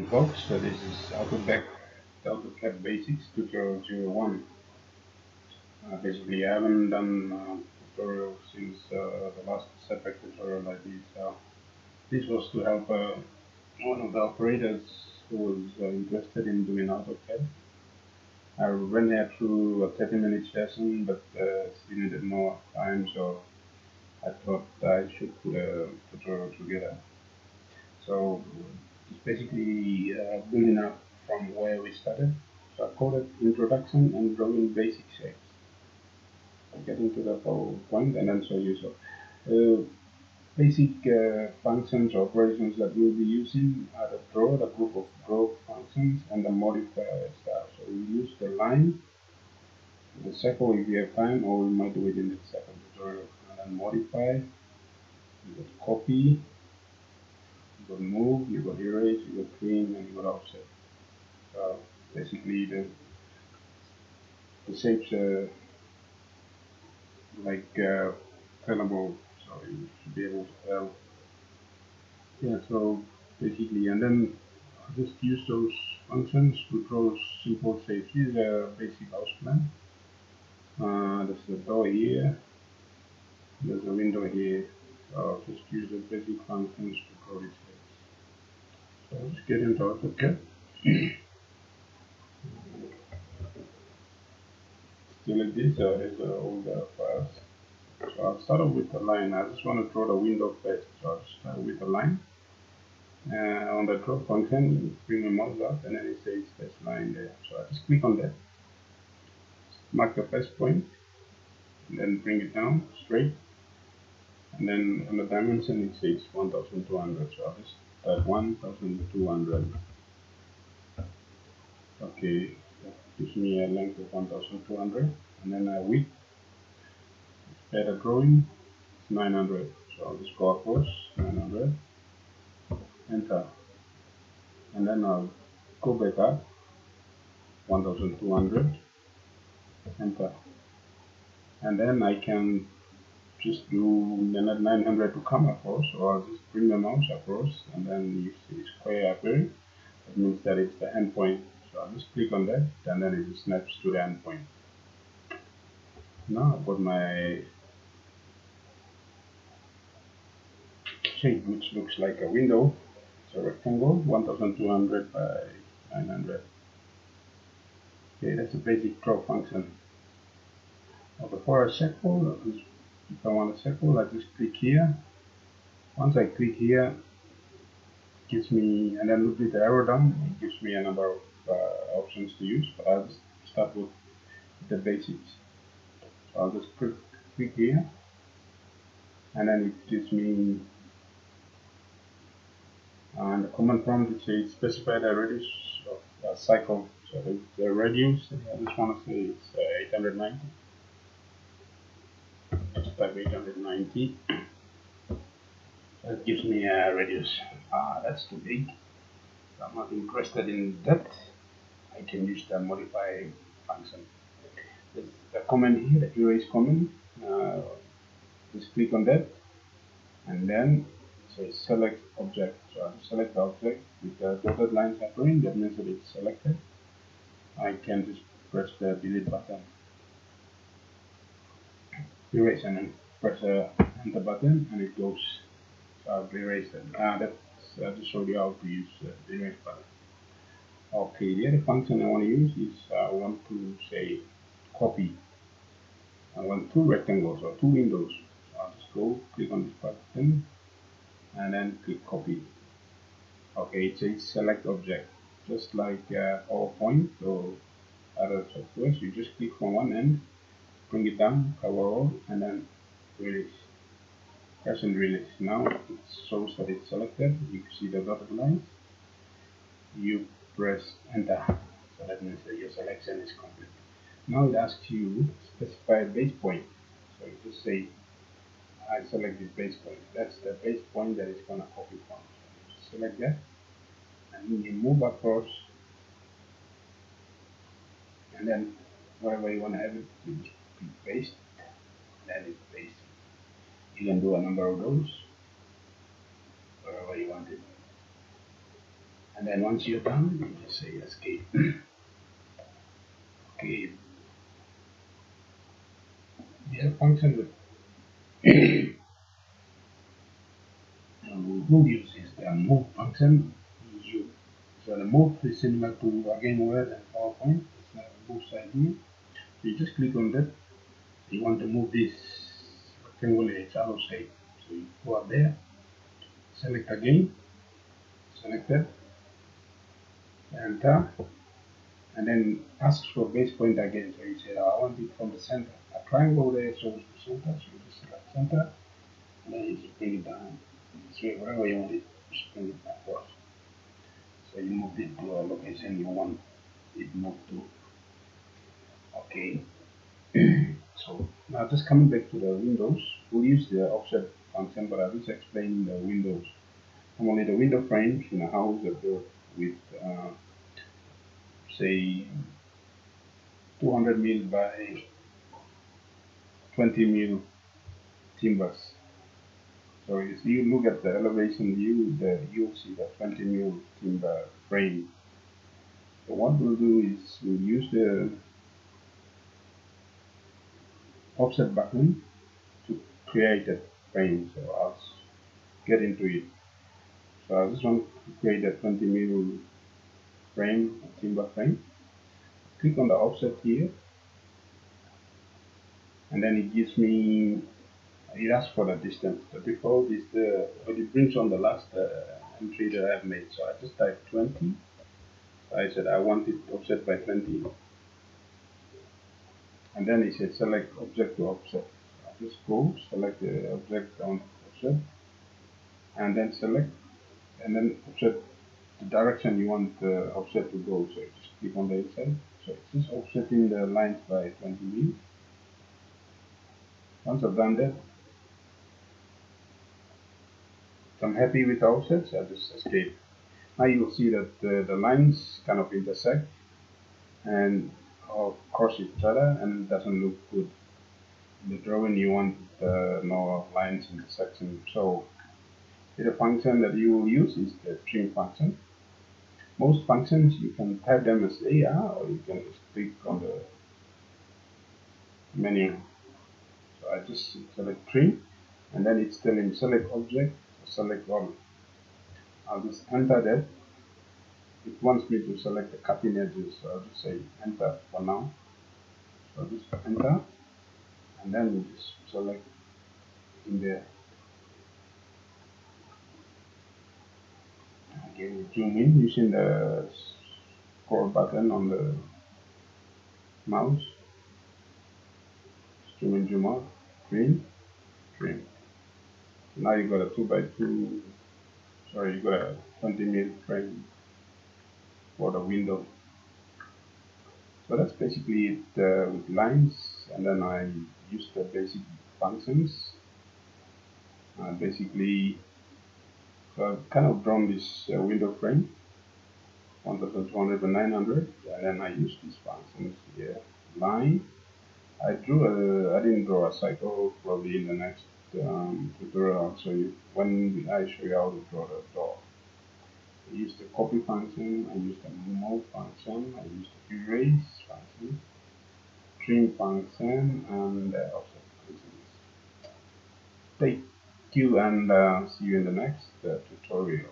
Folks, so this is AutoCAD Basics Tutorial 01. Basically, I haven't done tutorial since the last separate tutorial I did. So this was to help one of the operators who was interested in doing AutoCAD. I went there through a 30-minute session, but she needed more time, so I thought I should put a tutorial together. So it's basically building up from where we started. So I called it Introduction and Drawing Basic Shapes. I'll get into the whole point and then show you. So basic functions or operations that we'll be using are the draw, the group of draw functions, and the modifier stuff. So we use the line, the circle if you have time, or we might do it in the second tutorial. And then modify, you got copy, you got move, you got erase, you got clean, and you got offset. So basically the shapes are like tellable, so you should be able to tell. Yeah, so basically, and then I just use those functions to draw simple shapes. Here's a basic house plan. There's a door here, there's a window here. So I'll just use the basic functions to draw these shapes. So let's get into AutoCAD. Still like this, there's all the files. So I'll start off with the line. I just want to draw the window first. So I'll start with the line. On the draw function, bring my mouse up and then it says first line there. So I just click on that, mark the first point, and then bring it down straight. And then on the dimension it says 1200. So I'll just type 1200. Okay, that gives me a length of 1200. And then a width, better drawing, it's 900. So I'll just go across 900, enter. And then I'll go back up 1200, enter. And then I can just do 900 to come across, or I'll just bring the mouse across and then you see square appearing. That means that it's the endpoint. So I'll just click on that and then it just snaps to the endpoint. Now I've got my shape which looks like a window. It's a rectangle, 1200 by 900. Okay, that's a basic draw function. Now before I circle, if I want a circle, I just click here. Once I click here, it gives me, and then look with the arrow down, it gives me a number of options to use, but I'll just start with the basics. So I'll just click here, and then it gives me the command prompt. It says specify the radius of a cycle. So the radius, I just want to say it's 890. Just type 890. That gives me a radius. That's too big. So I'm not interested in that. I can use the modify function. There's the command here, the erase command. Just click on that, and then say select object. So I select the object with the dotted lines appearing. That means that it's selected. I can just press the delete button, erase, and then press the enter button, and it goes. So I've erased it. I just showed you how to use the erase button. Okay, the other function I want to use is I want to say copy. I want two rectangles or two windows. So I'll just go click on this button and then click copy. Okay, it says select object, just like PowerPoint or other software. You just click from one end, bring it down, cover all, and then release. Press and release. Now it shows that it's selected. You can see the dotted lines. You press enter. So that means that your selection is complete. Now it asks you specify a base point. So you just say I select this base point. That's the base point that it's gonna copy from. So you just select that and then you move across, and then wherever you wanna have it, you just click paste, and then it's pasted. You can do a number of those wherever you want it. And then once you're done, you just say escape. Okay, the other function that we will use is the move function. You, so the move is similar to again Word and PowerPoint. It's a move side here. You just click on that. You want to move this rectangular shallow shape. So you go up there, select again, select that, enter, and then ask for base point again. So you say, I want it from the center. A triangle there shows the center, so you just select center, and then you just bring it down. So wherever you want it, just bring it across. So you move it to a location you want it moved to. Okay. So now just coming back to the windows, we'll use the offset function, but I'll just explain the windows. Normally the window frames in a house are built with say 200 mil by 20 mil timbers. So if you look at the elevation view, you'll see the 20 mil timber frame. So what we'll do is we'll use the offset button to create a frame. So I'll get into it. So I just want to create a 20 mil frame, a timber frame. Click on the offset here, and then it gives me, it asks for the distance. The default is but it brings on the last entry that I've made. So I just type 20. So I said I want it offset by 20. And then it said select object to offset. So I just go, select the object on offset, and then select, and then offset the direction you want the offset to go. So you just click on the inside. So it's just offsetting the lines by 20 mil. Once I've done that, if I'm happy with the offsets, I just escape. Now you'll see that the lines kind of intersect and cross each other, and it doesn't look good. In the drawing you want no lines intersection. So the function that you will use is the trim function. Most functions you can type them as AR, or you can just click on the menu. So I just select trim, and then it's telling select object, select all. I'll just enter that. It wants me to select the cutting edges, so I'll just say enter for now. So I'll just enter, and then you just select in there. Again, zoom in using the scroll button on the mouse. Zoom in, zoom out, trim, trim. So now you got a 2x2, sorry, you got a 20 mil frame for the window. So that's basically it with lines, and then I use the basic functions. Basically, so I've kind of drawn this window frame, 1200 by 900, and then I use these functions here. Line. I didn't draw a cycle. Probably in the next tutorial I'll show you when I show you how to draw the door. I use the copy function. I use the move function. I use the erase function, trim function, and offset functions. Thank you, and see you in the next tutorial.